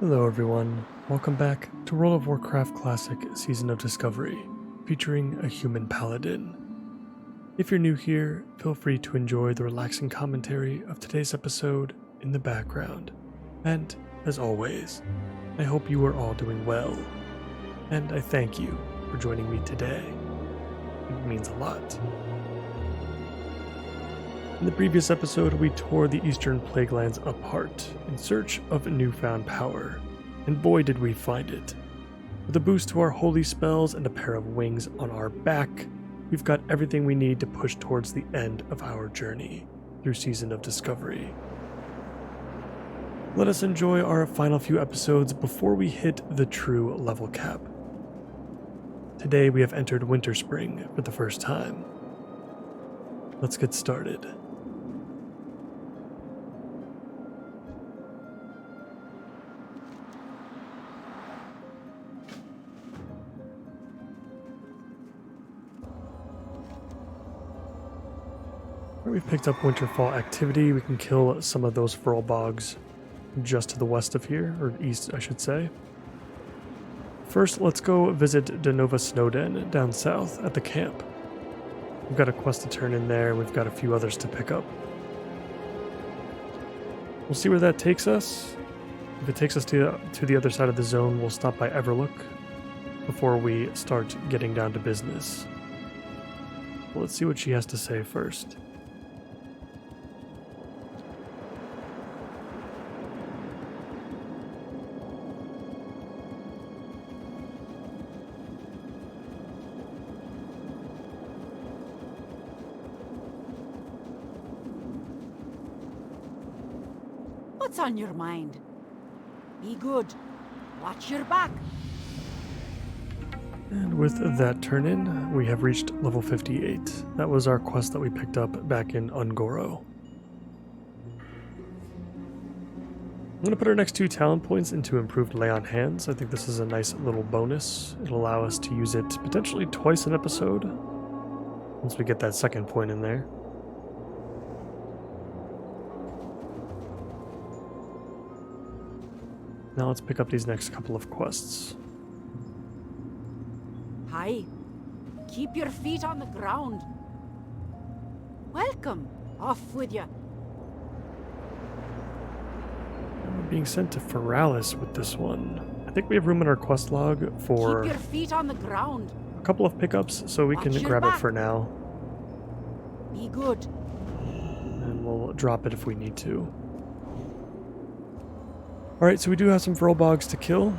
Hello everyone, welcome back to World of Warcraft Classic Season of Discovery, featuring a Human Paladin. If you're new here, feel free to enjoy the relaxing commentary of today's episode in the background. And, as always, I hope you are all doing well. And I thank you for joining me today. It means a lot. In the previous episode, we tore the Eastern Plaguelands apart in search of newfound power, and boy did we find it. With a boost to our holy spells and a pair of wings on our back, we've got everything we need to push towards the end of our journey through Season of Discovery. Let us enjoy our final few episodes before we hit the true level cap. Today we have entered Winter Spring for the first time. Let's get started. We've picked up Winterfall activity. We can kill some of those feral bogs just to the west of here, or east I should say. First, let's go visit Denova Snowden down south at the camp. We've got a quest to turn in there, and we've got a few others to pick up. We'll see where that takes us. If it takes us to the other side of the zone, we'll stop by Everlook before we start getting down to business. Well, let's see what she has to say first. What's on your mind? Be good. Watch your back. And with that turn-in, we have reached level 58. That was our quest that we picked up back in Ungoro. I'm going to put our next 2 talent points into improved lay on hands. I think this is a nice little bonus. It'll allow us to use it potentially twice an episode once we get that second point in there. Now let's pick up these next couple of quests. Hi. Keep your feet on the ground. Welcome. Off with you. And we're being sent to Feralis with this one. I think we have room in our quest log for Keep your feet on the ground. a couple of pickups, so we Watch can your grab it back. for now. Be good. And we'll drop it if we need to. Alright, so we do have some feral bogs to kill.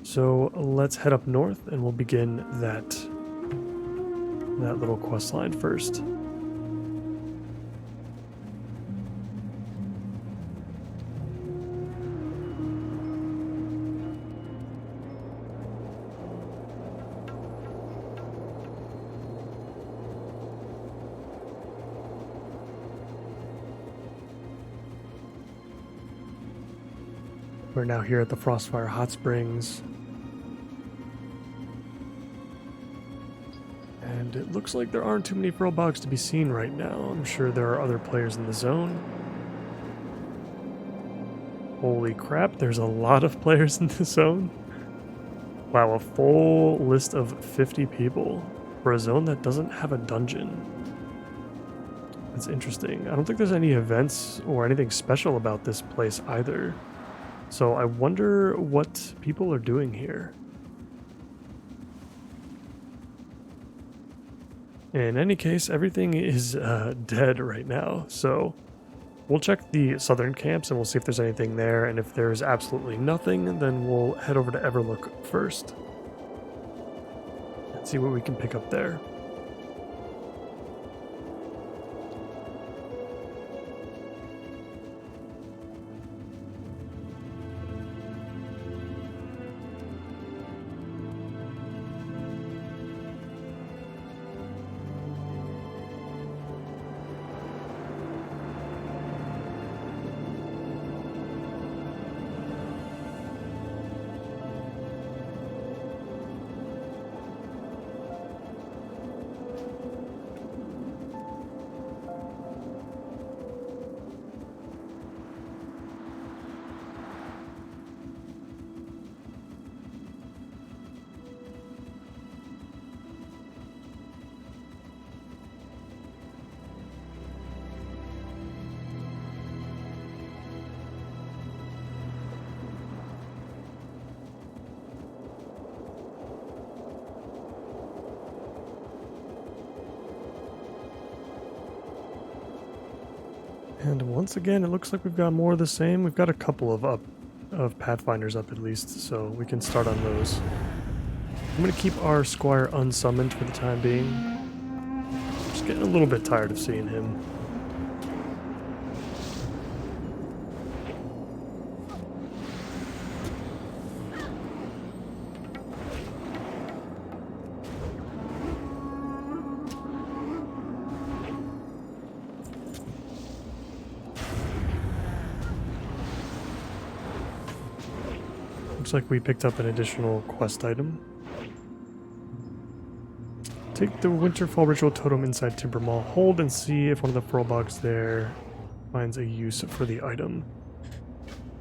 So let's head up north and we'll begin that little quest line first. We're now here at the Frostfire Hot Springs. And it looks like there aren't too many feral bogs to be seen right now. I'm sure there are other players in the zone. Holy crap, there's a lot of players in the zone. Wow, a full list of 50 people for a zone that doesn't have a dungeon. That's interesting. I don't think there's any events or anything special about this place either. So I wonder what people are doing here. In any case, everything is dead right now, so we'll check the southern camps and we'll see if there's anything there, and if there's absolutely nothing, then we'll head over to Everlook first and see what we can pick up there. And once again, it looks like we've got more of the same. We've got a couple of Pathfinders up at least, so we can start on those. I'm going to keep our Squire unsummoned for the time being. Just getting a little bit tired of seeing him. Looks like we picked up an additional quest item. Take the Winterfall Ritual Totem inside Timber Mall. Hold and see if one of the Furlbogs there finds a use for the item.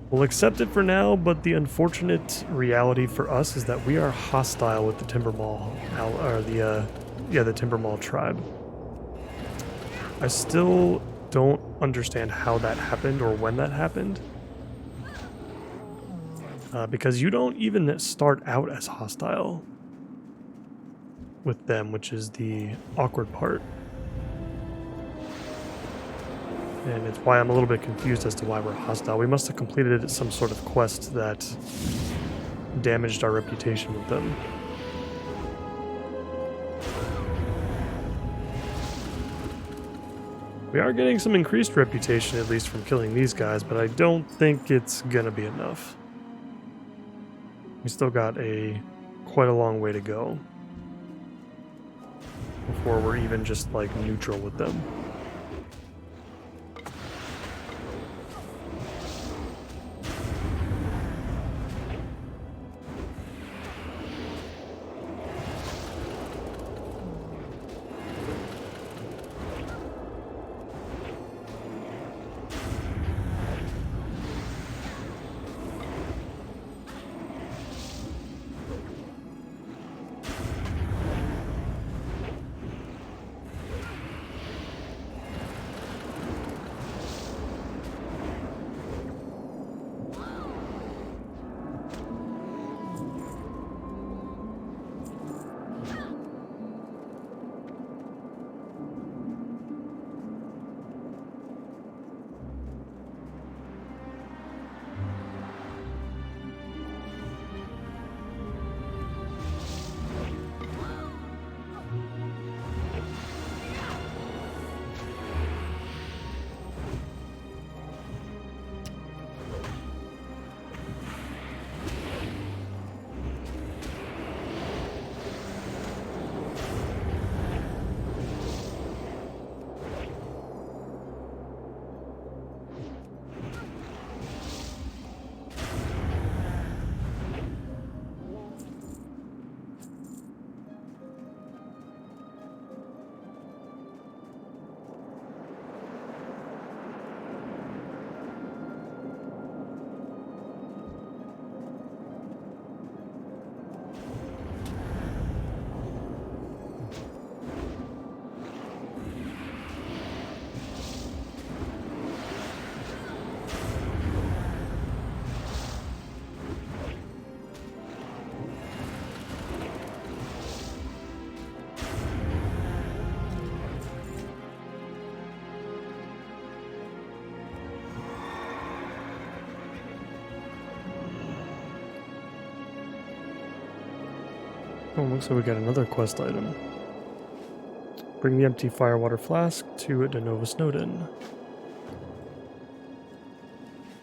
We'll accept it for now, but the unfortunate reality for us is that we are hostile with the Timber Mall, or the Timber Mall tribe. I still don't understand how that happened or when that happened. Because you don't even start out as hostile with them, which is the awkward part. And it's why I'm a little bit confused as to why we're hostile. We must have completed some sort of quest that damaged our reputation with them. We are getting some increased reputation, at least from killing these guys, but I don't think it's gonna be enough. We still got quite a long way to go before we're even just like neutral with them. Oh, looks like we got another quest item. Bring the empty firewater flask to Denova Snowden.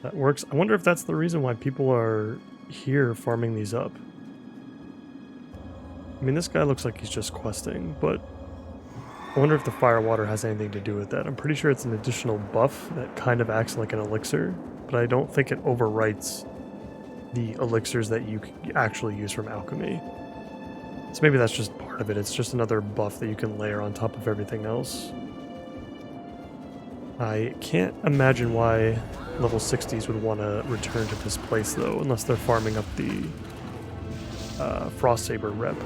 That works. I wonder if that's the reason why people are here farming these up. I mean, this guy looks like he's just questing, but I wonder if the firewater has anything to do with that. I'm pretty sure it's an additional buff that kind of acts like an elixir, but I don't think it overwrites the elixirs that you actually use from Alchemy. So maybe that's just part of it. It's just another buff that you can layer on top of everything else. I can't imagine why level 60s would want to return to this place, though, unless they're farming up the Frost Saber rep.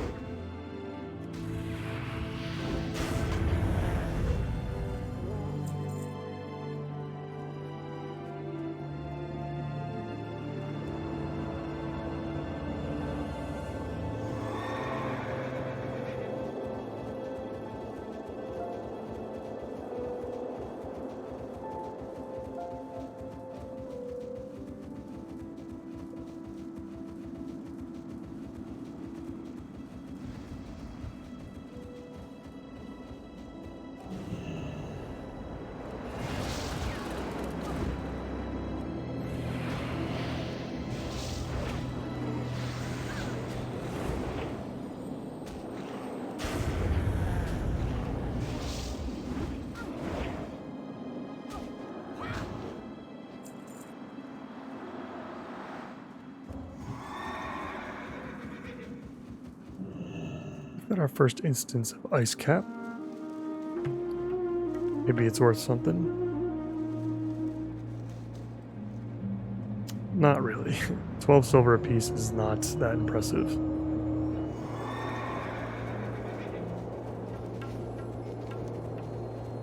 Got our first instance of ice cap. Maybe it's worth something. Not really. 12 silver apiece is not that impressive.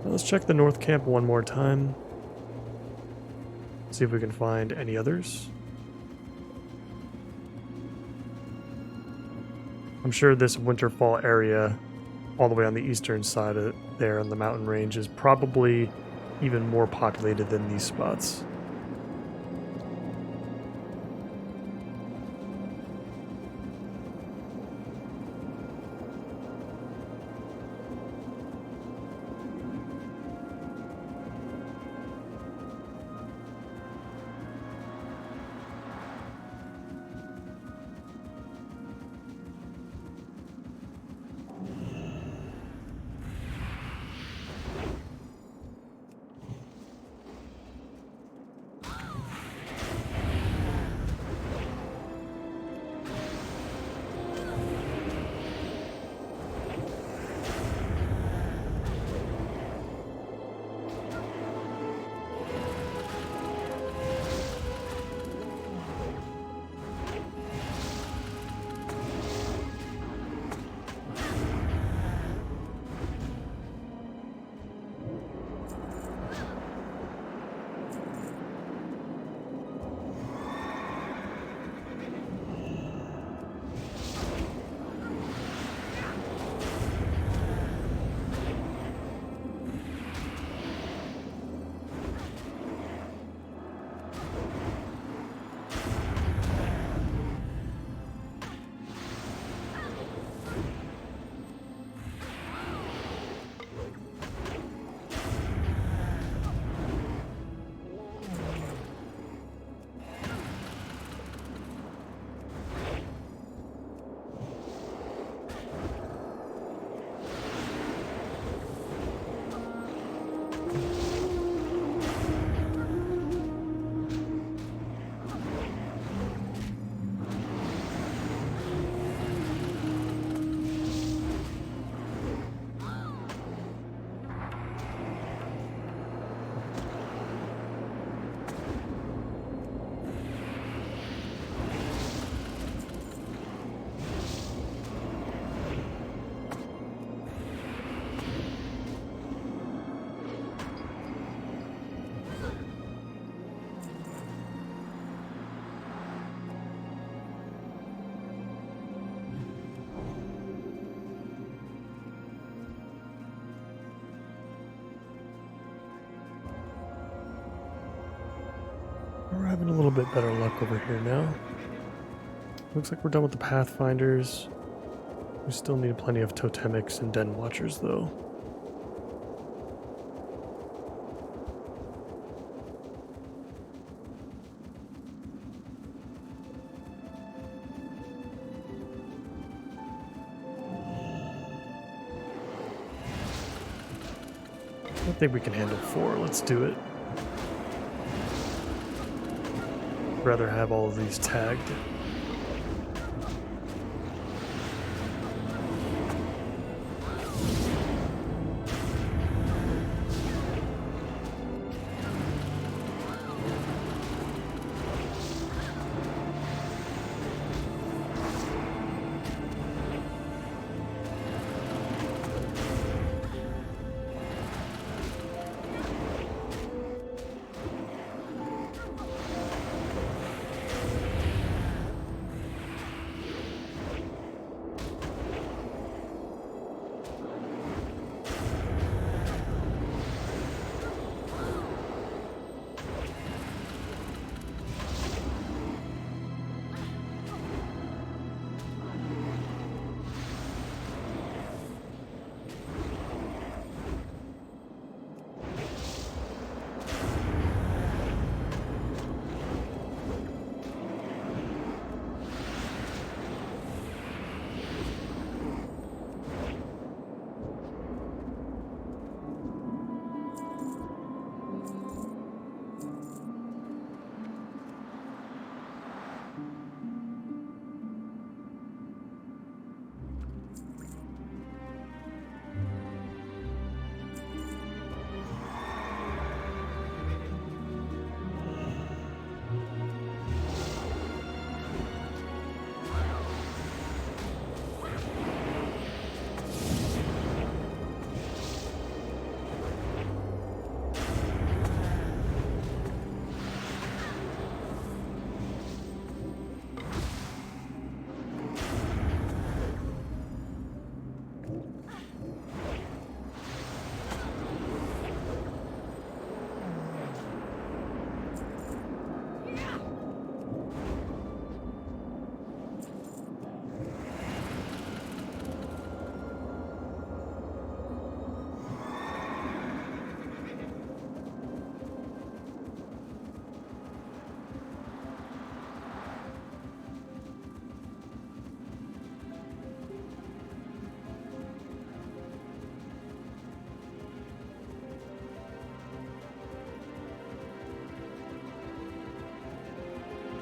Now let's check the north camp one more time. See if we can find any others. I'm sure this Winterfall area, all the way on the eastern side of there on the mountain range, is probably even more populated than these spots. We're having a little bit better luck over here now. Looks like we're done with the Pathfinders. We still need plenty of totemics and den watchers, though. I think we can handle 4. Let's do it. Rather have all of these tagged.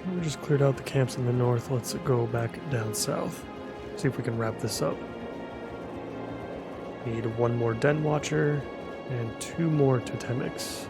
We just cleared out the camps in the north. Let's go back down south. See if we can wrap this up. Need one more Den Watcher and 2 more Totemics.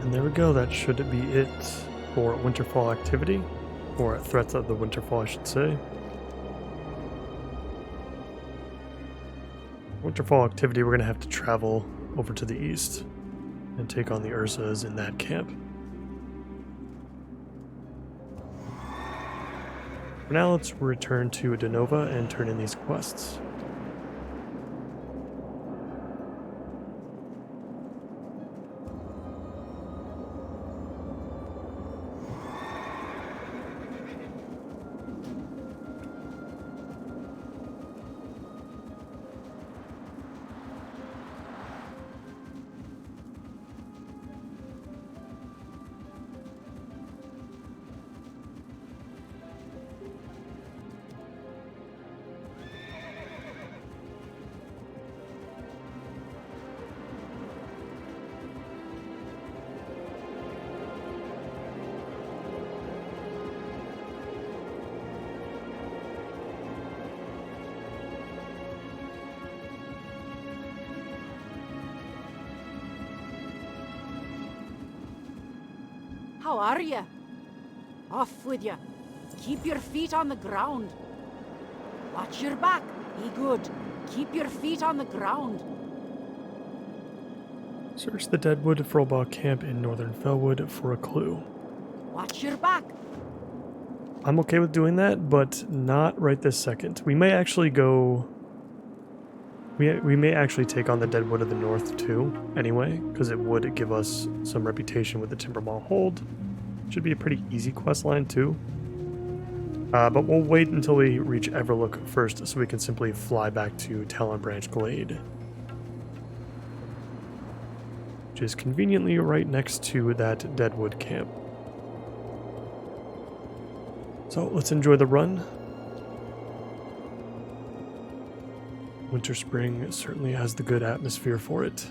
And there we go, that should be it for Winterfall activity, or threats of the Winterfall I should say. Winterfall activity, we're going to have to travel over to the east and take on the Ursas in that camp. For now, let's return to Denova and turn in these quests. How are you? Off with you. Keep your feet on the ground. Watch your back. Be good. Keep your feet on the ground. Search the Deadwood Frolbach camp in northern Felwood for a clue. Watch your back. I'm okay with doing that, but not right this second. We may actually go... We may actually take on the Deadwood of the North too, anyway, because it would give us some reputation with the Timbermaw Hold. Should be a pretty easy quest line too. But we'll wait until we reach Everlook first so we can simply fly back to Talon Branch Glade, which is conveniently right next to that Deadwood camp. So let's enjoy the run. Winter Spring certainly has the good atmosphere for it.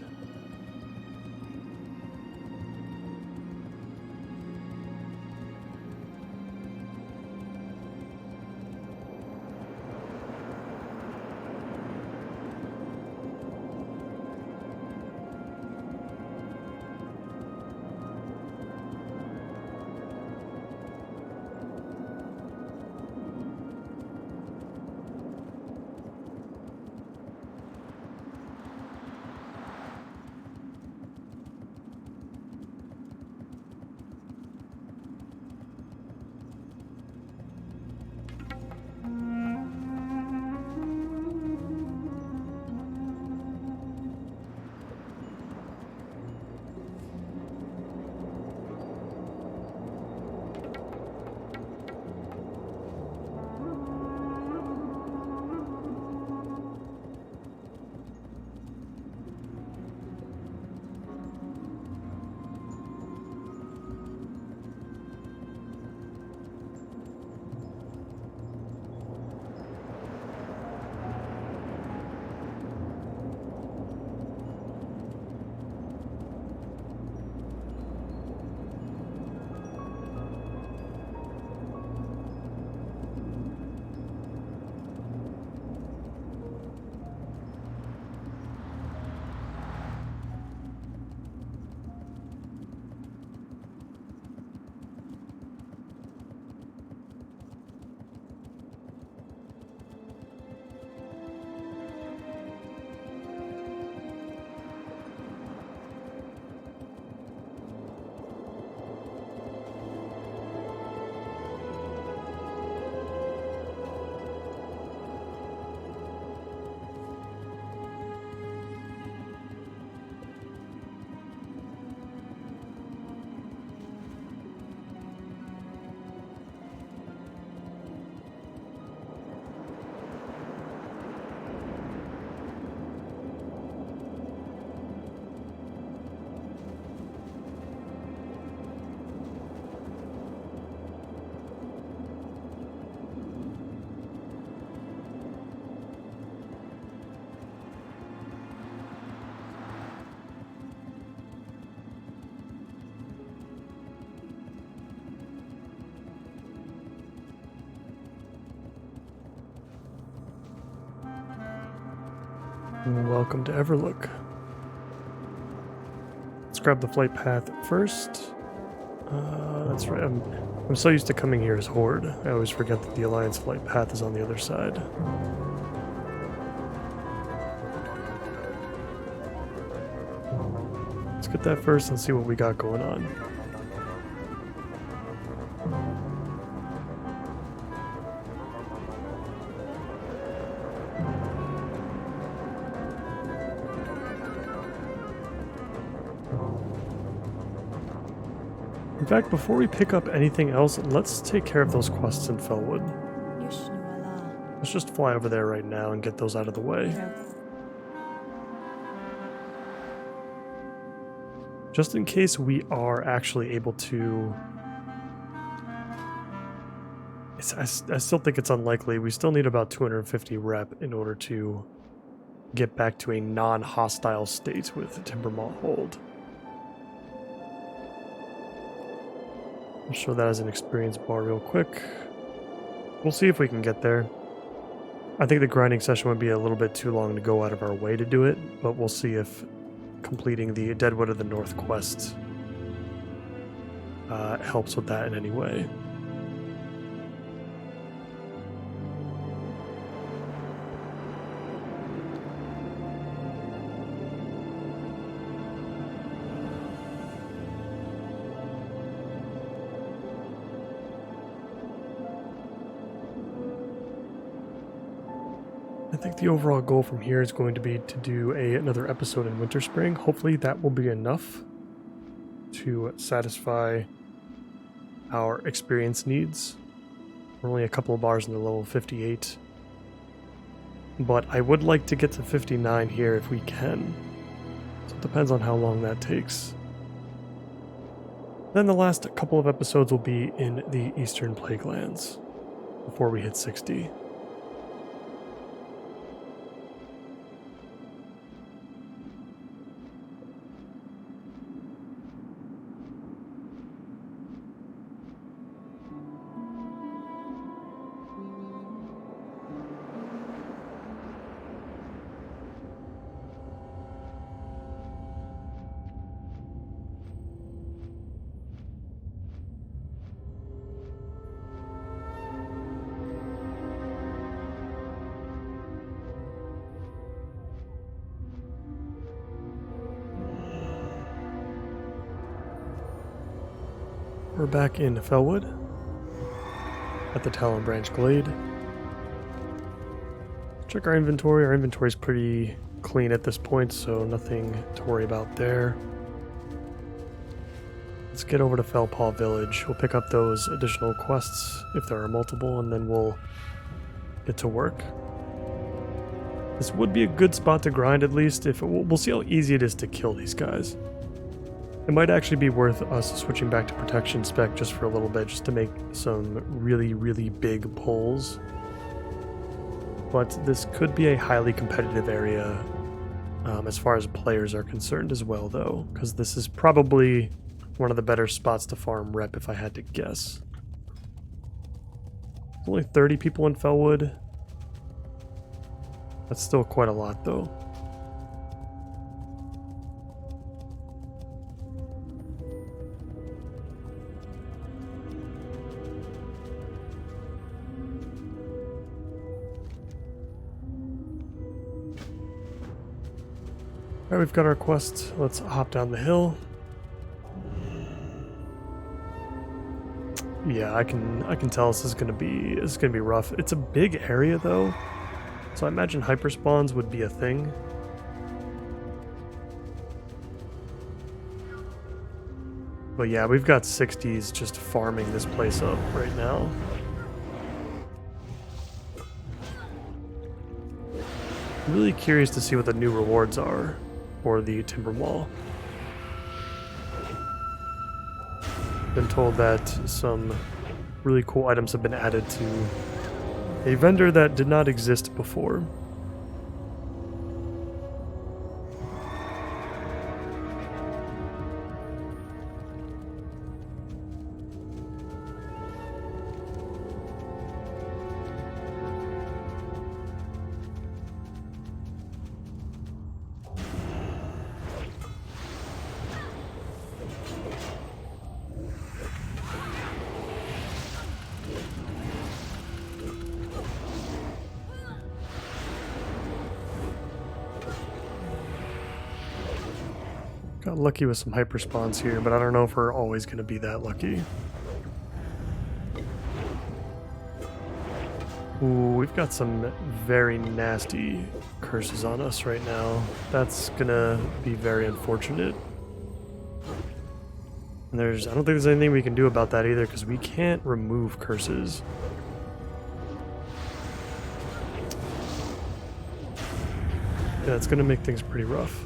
Welcome to Everlook. Let's grab the flight path first. That's right. I'm so used to coming here as Horde. I always forget that the Alliance flight path is on the other side. Let's get that first and see what we got going on. In fact, before we pick up anything else, let's take care of those quests in Felwood. Let's just fly over there right now and get those out of the way. Just in case we are actually able to... I still think it's unlikely. We still need about 250 rep in order to get back to a non-hostile state with Timbermaw Hold. I'll show that as an experience bar real quick. We'll see if we can get there. I think the grinding session would be a little bit too long to go out of our way to do it, but we'll see if completing the Deadwood of the North quest helps with that in any way. I think the overall goal from here is going to be to do another episode in Winter Spring. Hopefully that will be enough to satisfy our experience needs. We're only a couple of bars into level 58. But I would like to get to 59 here if we can. So it depends on how long that takes. Then the last couple of episodes will be in the Eastern Plaguelands before we hit 60. We're back in Felwood at the Talon Branch Glade. Check our inventory. Our inventory is pretty clean at this point, so nothing to worry about there. Let's get over to Felpaw Village. We'll pick up those additional quests if there are multiple, and then we'll get to work. This would be a good spot to grind, at least. We'll see how easy it is to kill these guys. It might actually be worth us switching back to protection spec just for a little bit, just to make some really, really big pulls. But this could be a highly competitive area as far as players are concerned as well, though, because this is probably one of the better spots to farm rep if I had to guess. There's only 30 people in Felwood. That's still quite a lot, though. Alright, we've got our quest. Let's hop down the hill. Yeah, I can tell this is gonna be rough. It's a big area though, so I imagine hyperspawns would be a thing. But yeah, we've got 60s just farming this place up right now. Really curious to see what the new rewards are for the Timber Wall. Been told that some really cool items have been added to a vendor that did not exist before. Got lucky with some hyper spawns here, but I don't know if we're always going to be that lucky. Ooh, we've got some very nasty curses on us right now. That's gonna be very unfortunate. And I don't think there's anything we can do about that either, because we can't remove curses. Yeah, it's gonna make things pretty rough.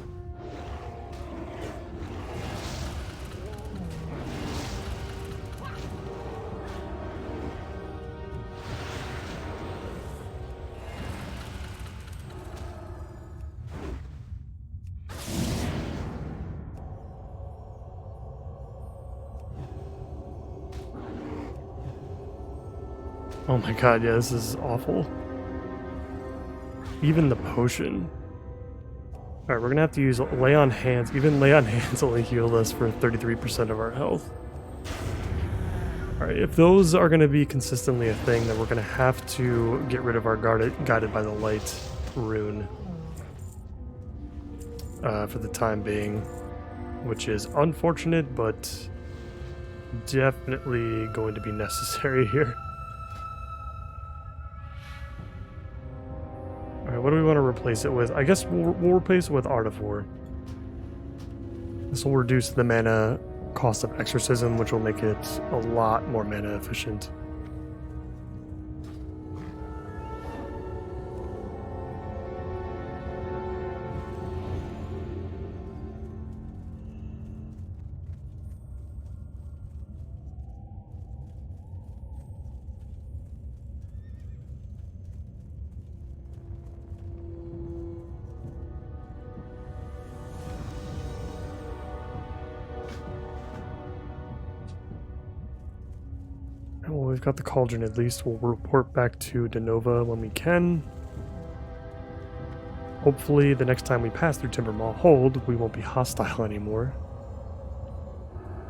Oh my god, yeah, this is awful. Even the potion. Alright, we're gonna have to use Lay on Hands. Even Lay on Hands only healed us for 33% of our health. Alright, if those are gonna be consistently a thing, then we're gonna have to get rid of our Guided by the Light rune. For the time being. Which is unfortunate, but definitely going to be necessary here. Alright, what do we want to replace it with? I guess we'll replace it with Art of War. This will reduce the mana cost of Exorcism, which will make it a lot more mana efficient. Well, we've got the cauldron at least. We'll report back to Denova when we can. Hopefully the next time we pass through Timbermaw Hold, we won't be hostile anymore.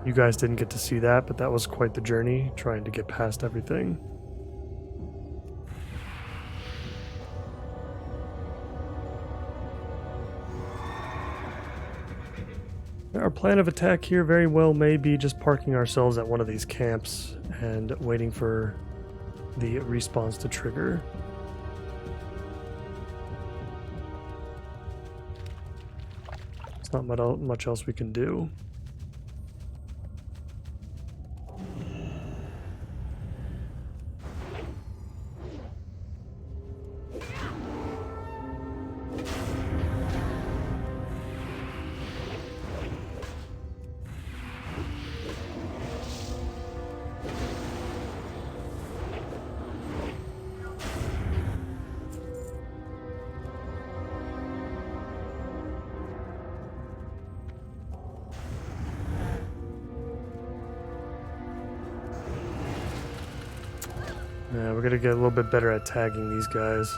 You guys didn't get to see that, but that was quite the journey, trying to get past everything. Our plan of attack here very well may be just parking ourselves at one of these camps and waiting for the respawns to trigger. There's not much else we can do. Yeah, we're gonna get a little bit better at tagging these guys.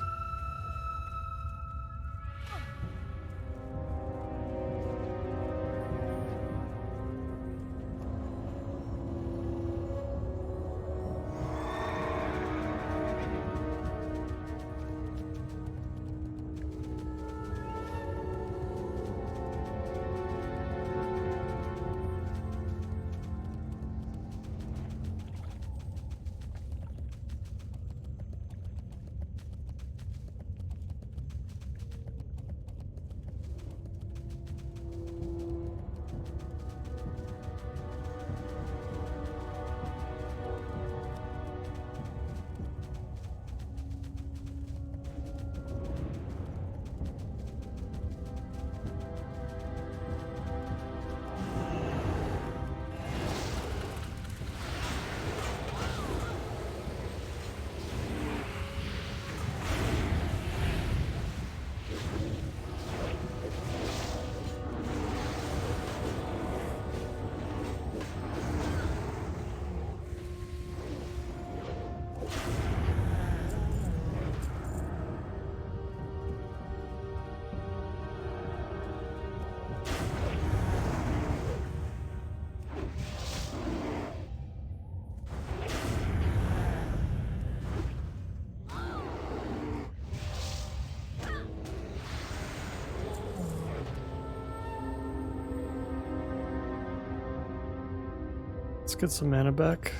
Let's get some mana back.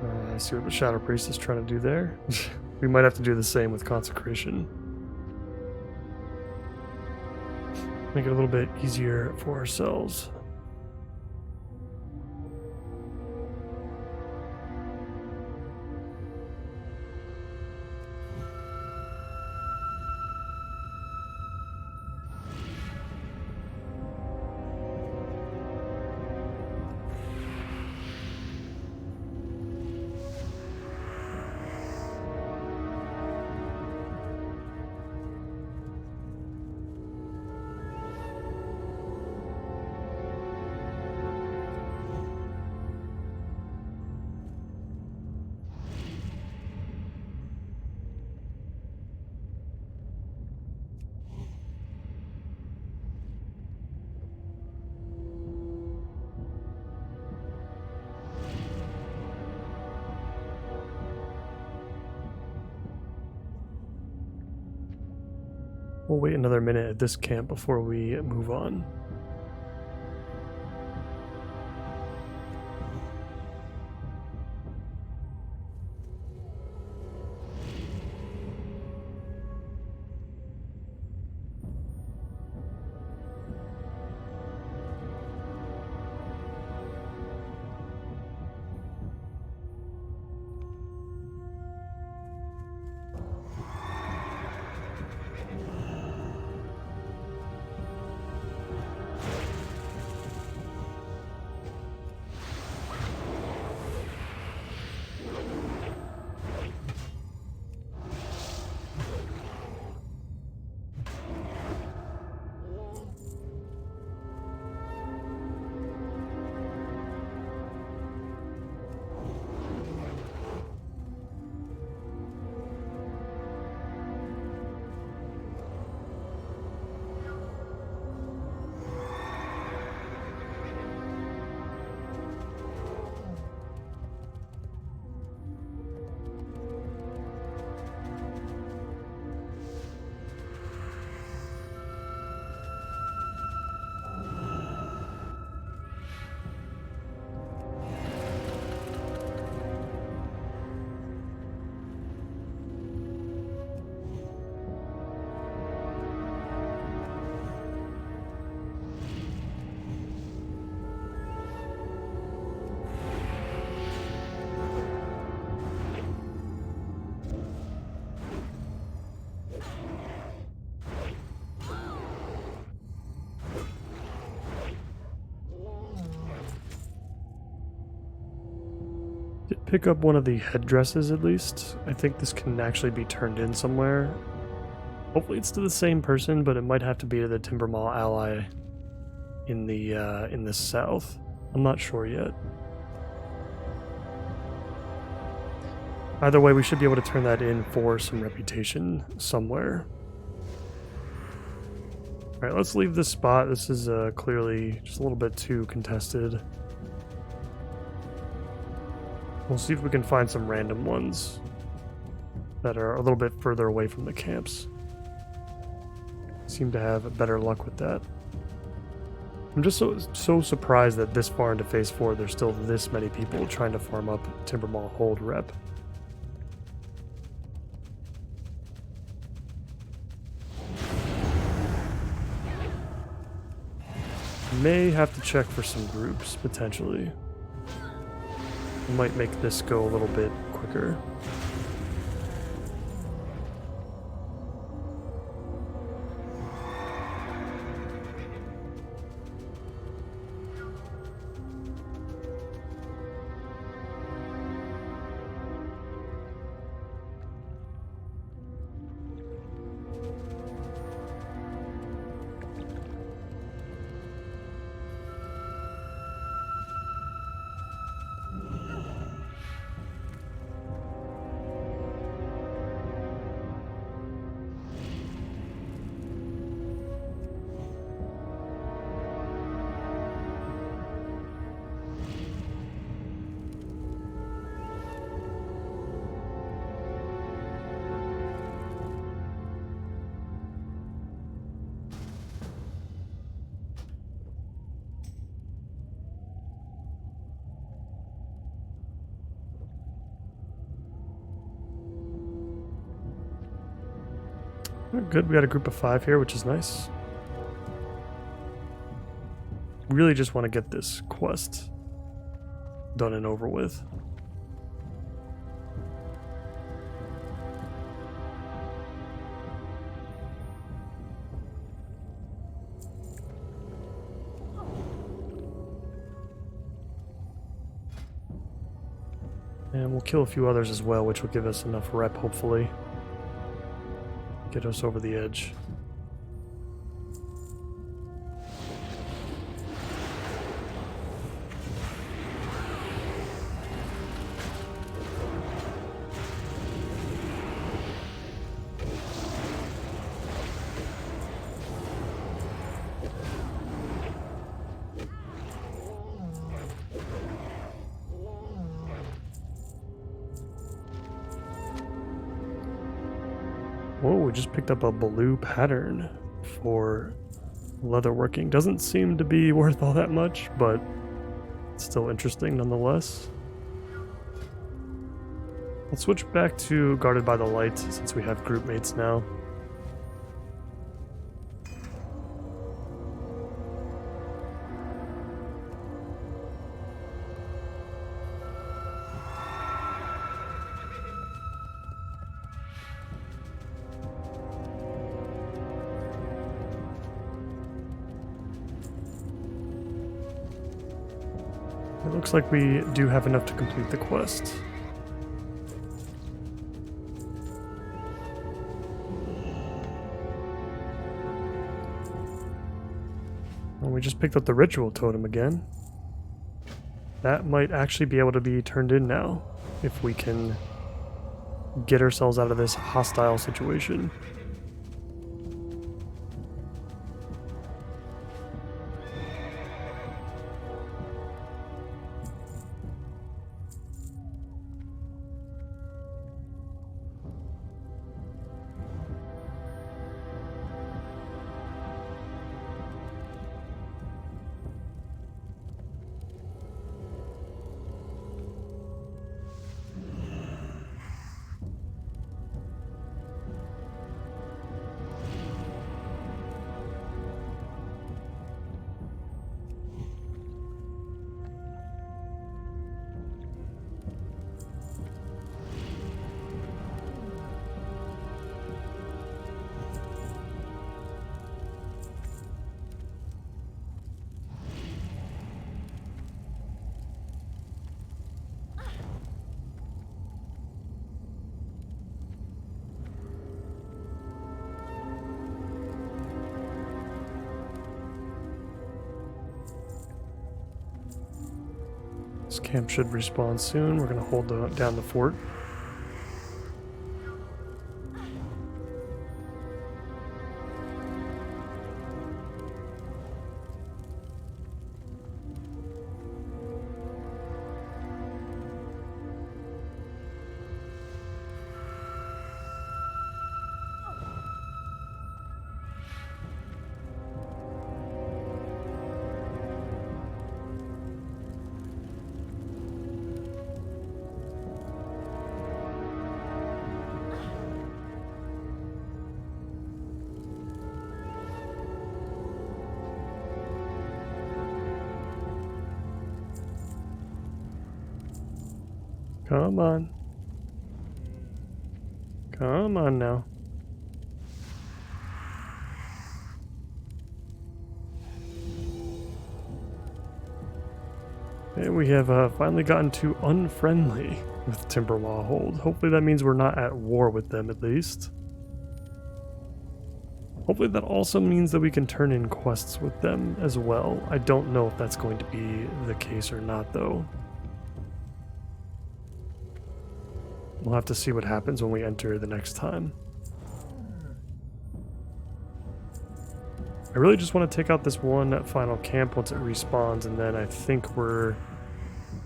I see what the Shadow Priest is trying to do there. We might have to do the same with Consecration. Make it a little bit easier for ourselves. We'll wait another minute at this camp before we move on. Did pick up one of the headdresses at least. I think this can actually be turned in somewhere. Hopefully it's to the same person, but it might have to be to the Timbermaw ally in the south. I'm not sure yet. Either way, we should be able to turn that in for some reputation somewhere. Alright, let's leave this spot. This is clearly just a little bit too contested. We'll see if we can find some random ones that are a little bit further away from the camps. Seem to have better luck with that. I'm just so surprised that this far into Phase 4 there's still this many people trying to farm up Timbermaw Hold rep. May have to check for some groups, potentially. Might make this go a little bit quicker. Good, we got a group of 5 here, which is nice. Really just want to get this quest done and over with. And we'll kill a few others as well, which will give us enough rep, hopefully. Get us over the edge. Whoa, we just picked up a blue pattern for leatherworking. Doesn't seem to be worth all that much, but it's still interesting nonetheless. Let's switch back to Guarded by the Light since we have group mates now. It looks like we do have enough to complete the quest. Well, we just picked up the ritual totem again. That might actually be able to be turned in now, if we can get ourselves out of this hostile situation. This camp should respawn soon. We're going to hold down the fort. Come on. Come on now. And we have finally gotten to unfriendly with Timberlaw Hold. Hopefully that means we're not at war with them at least. Hopefully that also means that we can turn in quests with them as well. I don't know if that's going to be the case or not though. We'll have to see what happens when we enter the next time. I really just want to take out this one final camp once it respawns, and then I think we're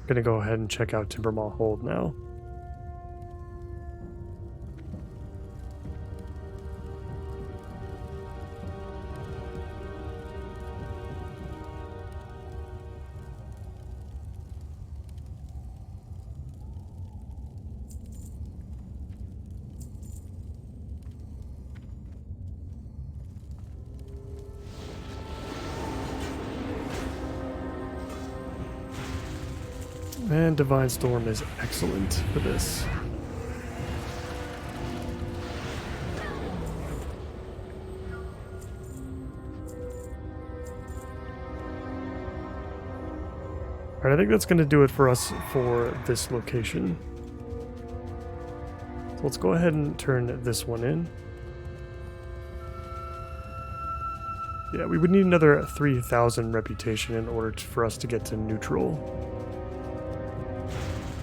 going to go ahead and check out Timbermaw Hold now. And Divine Storm is excellent for this. Alright, I think that's going to do it for us for this location. So let's go ahead and turn this one in. Yeah, we would need another 3,000 reputation in order for us to get to neutral.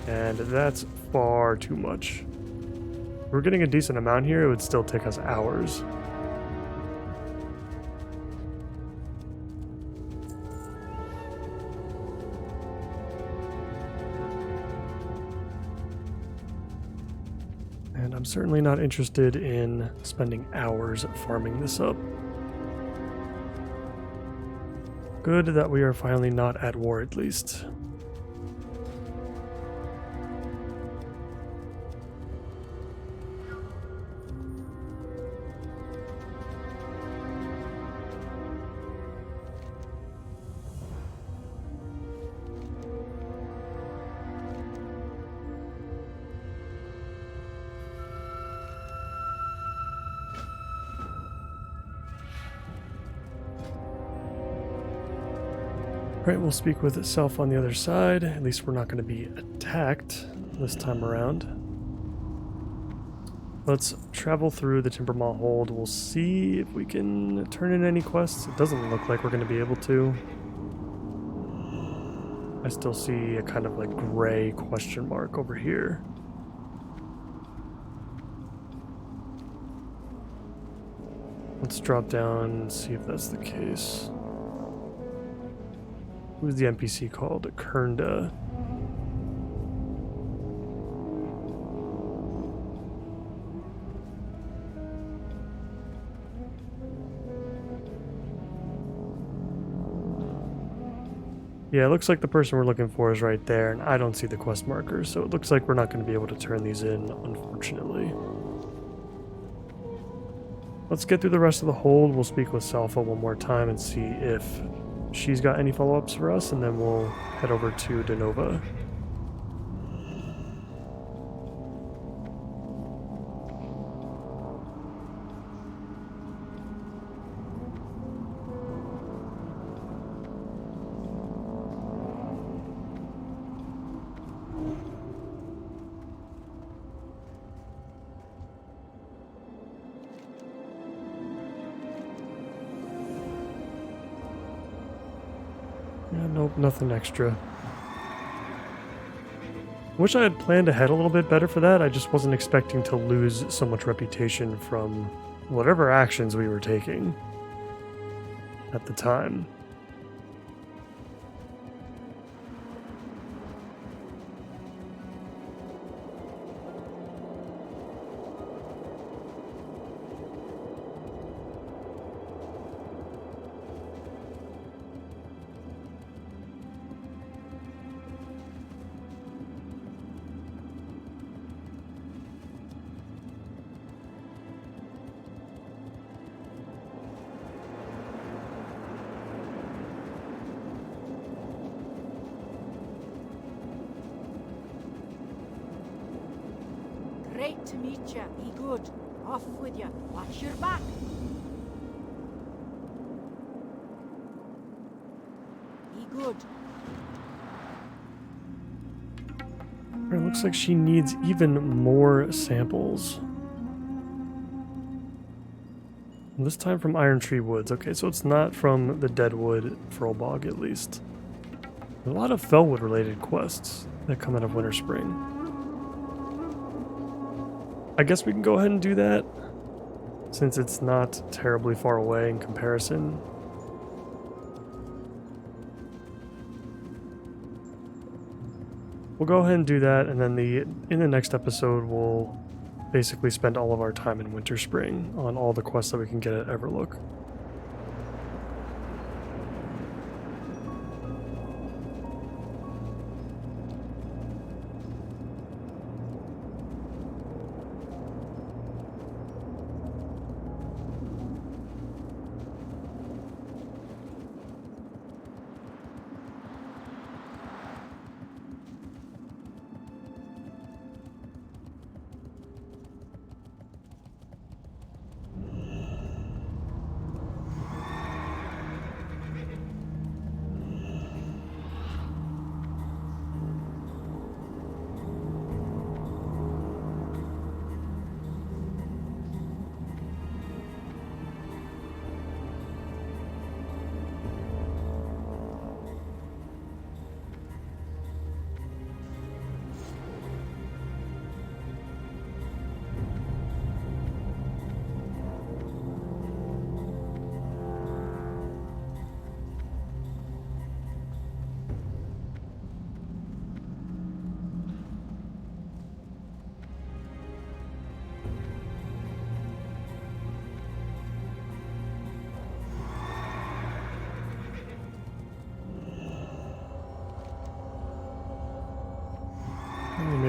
And that's far too much. If we're getting a decent amount here, it would still take us hours. And I'm certainly not interested in spending hours farming this up. Good that we are finally not at war, at least. Alright, we'll speak with itself on the other side. At least we're not going to be attacked this time around. Let's travel through the Timbermaw Hold. We'll see if we can turn in any quests. It doesn't look like we're going to be able to. I still see a kind of like gray question mark over here. Let's drop down and see if that's the case. Who's the NPC called? Kernda. Yeah, it looks like the person we're looking for is right there, and I don't see the quest markers, so it looks like we're not going to be able to turn these in, unfortunately. Let's get through the rest of the hold. We'll speak with Salfa one more time and see if she's got any follow-ups for us, and then we'll head over to Denova. Yeah, nope, nothing extra. Wish I had planned ahead a little bit better for that. I just wasn't expecting to lose so much reputation from whatever actions we were taking at the time. Great to meet you. Be good. Off with you. Watch your back. Be good. It looks like she needs even more samples. And this time from Iron Tree Woods. Okay, so it's not from the Deadwood Furlbog, at least. There's a lot of Fellwood related quests that come out of Winter Spring. I guess we can go ahead and do that, since it's not terribly far away in comparison. We'll go ahead and do that, and then in the next episode we'll basically spend all of our time in Winter Spring on all the quests that we can get at Everlook.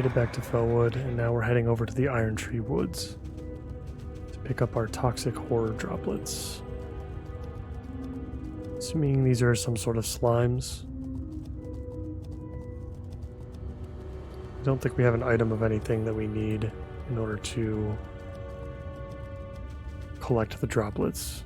it back to Fellwood, and now we're heading over to the Iron Tree Woods to pick up our toxic horror droplets. Assuming these are some sort of slimes. I don't think we have an item of anything that we need in order to collect the droplets.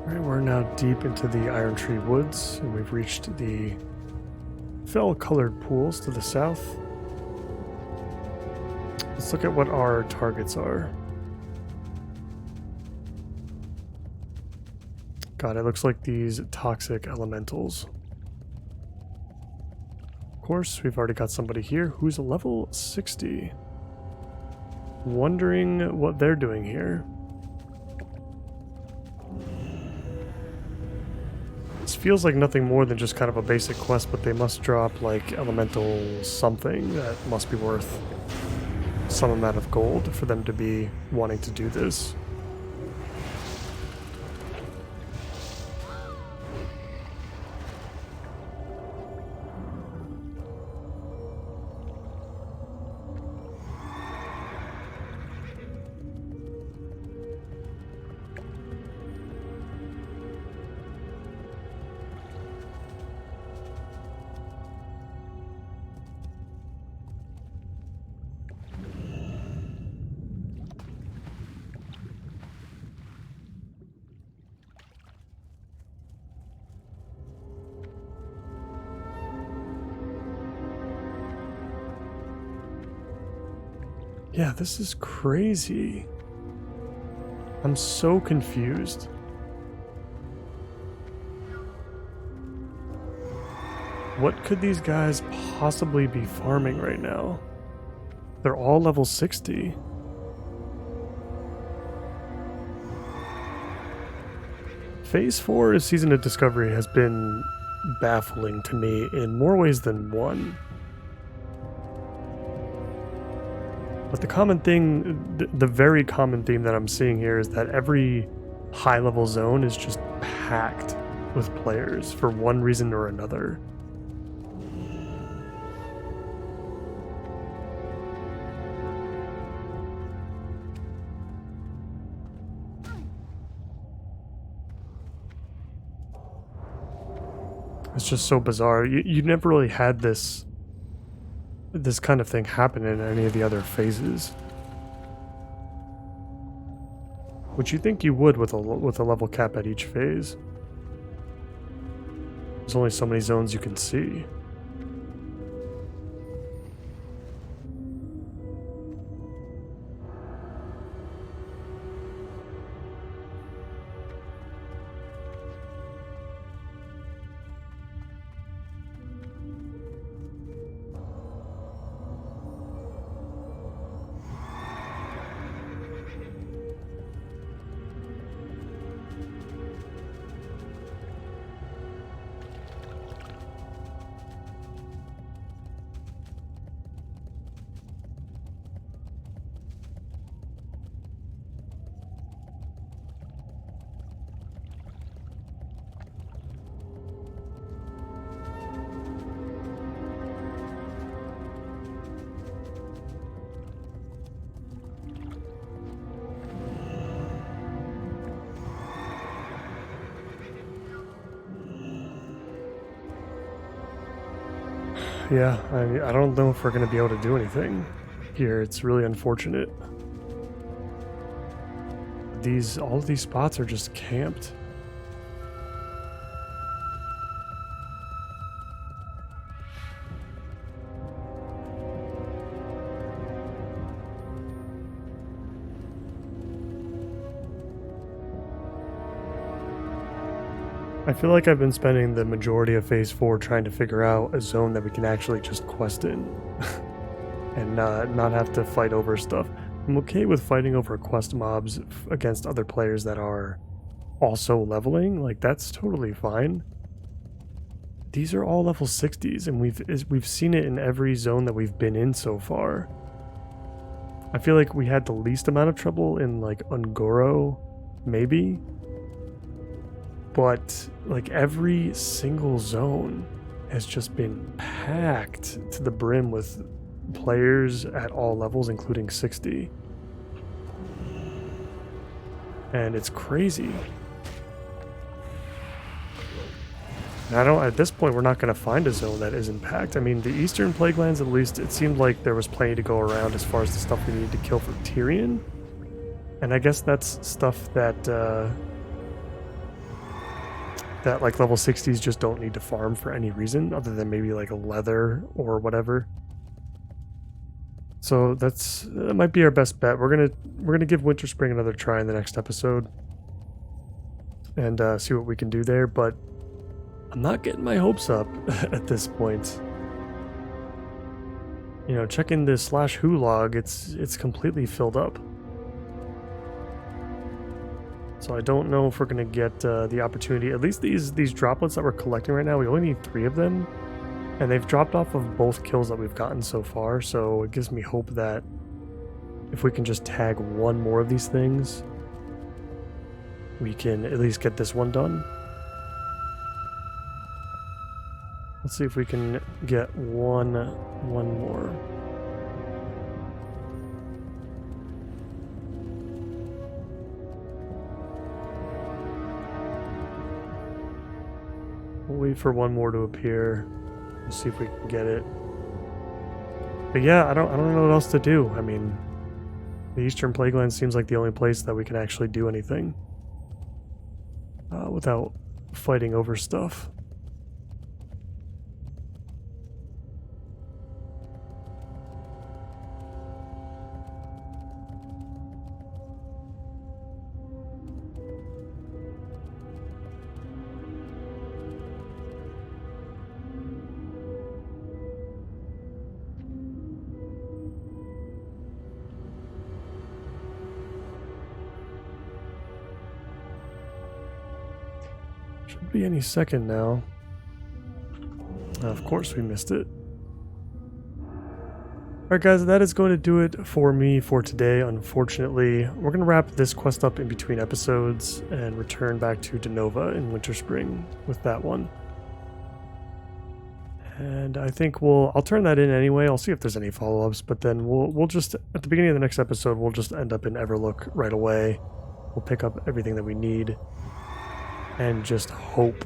Alright, we're now deep into the Iron Tree Woods, and we've reached the fell-colored pools to the south. Let's look at what our targets are. God, it looks like these toxic elementals. Of course, we've already got somebody here who's level 60. Wondering what they're doing here. This feels like nothing more than just kind of a basic quest, but they must drop like elemental something that must be worth some amount of gold for them to be wanting to do this. Yeah, this is crazy. I'm so confused. What could these guys possibly be farming right now? They're all level 60. Phase 4 of Season of Discovery has been baffling to me in more ways than one. But the common thing, the very common theme that I'm seeing here is that every high-level zone is just packed with players for one reason or another. It's just so bizarre. You never really had this kind of thing happen in any of the other phases. Which you think you would with a level cap at each phase. There's only so many zones you can see. Yeah, I don't know if we're going to be able to do anything here. It's really unfortunate. All of these spots are just camped. I feel like I've been spending the majority of Phase 4 trying to figure out a zone that we can actually just quest in and not have to fight over stuff. I'm okay with fighting over quest mobs against other players that are also leveling. Like, that's totally fine. These are all level 60s, and we've seen it in every zone that we've been in so far. I feel like we had the least amount of trouble in, like, Ungoro, maybe. But, like, every single zone has just been packed to the brim with players at all levels, including 60. And it's crazy. And at this point, we're not going to find a zone that isn't packed. I mean, the Eastern Plaguelands, at least, it seemed like there was plenty to go around as far as the stuff we needed to kill for Tyrion. And I guess that's stuff that like level 60s just don't need to farm for any reason other than maybe like a leather or whatever. So that might be our best bet. We're gonna give Winter Spring another try in the next episode and see what we can do there. But I'm not getting my hopes up at this point. You know, checking the /who log, it's completely filled up. So I don't know if we're going to get the opportunity. At least these droplets that we're collecting right now, we only need 3 of them. And they've dropped off of both kills that we've gotten so far. So it gives me hope that if we can just tag 1 more of these things, we can at least get this one done. Let's see if we can get one more. We'll wait for one more to appear. We'll see if we can get it. But yeah, I don't know what else to do. I mean, the Eastern Plagueland seems like the only place that we can actually do anything without fighting over stuff. Should be any second now. Of course we missed it. Alright guys, that is going to do it for me for today. Unfortunately, we're going to wrap this quest up in between episodes and return back to Denova in Winter Spring with that one. And I think I'll turn that in anyway. I'll see if there's any follow-ups, but then we'll just, at the beginning of the next episode, we'll just end up in Everlook right away. We'll pick up everything that we need and just hope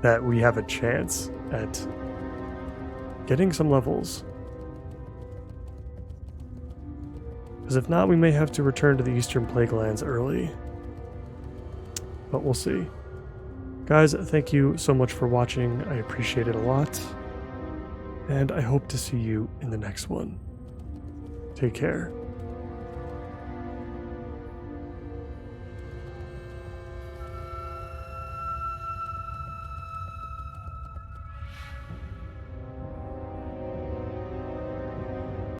that we have a chance at getting some levels. Because if not, we may have to return to the Eastern Plaguelands early. But we'll see. Guys, thank you so much for watching. I appreciate it a lot. And I hope to see you in the next one. Take care.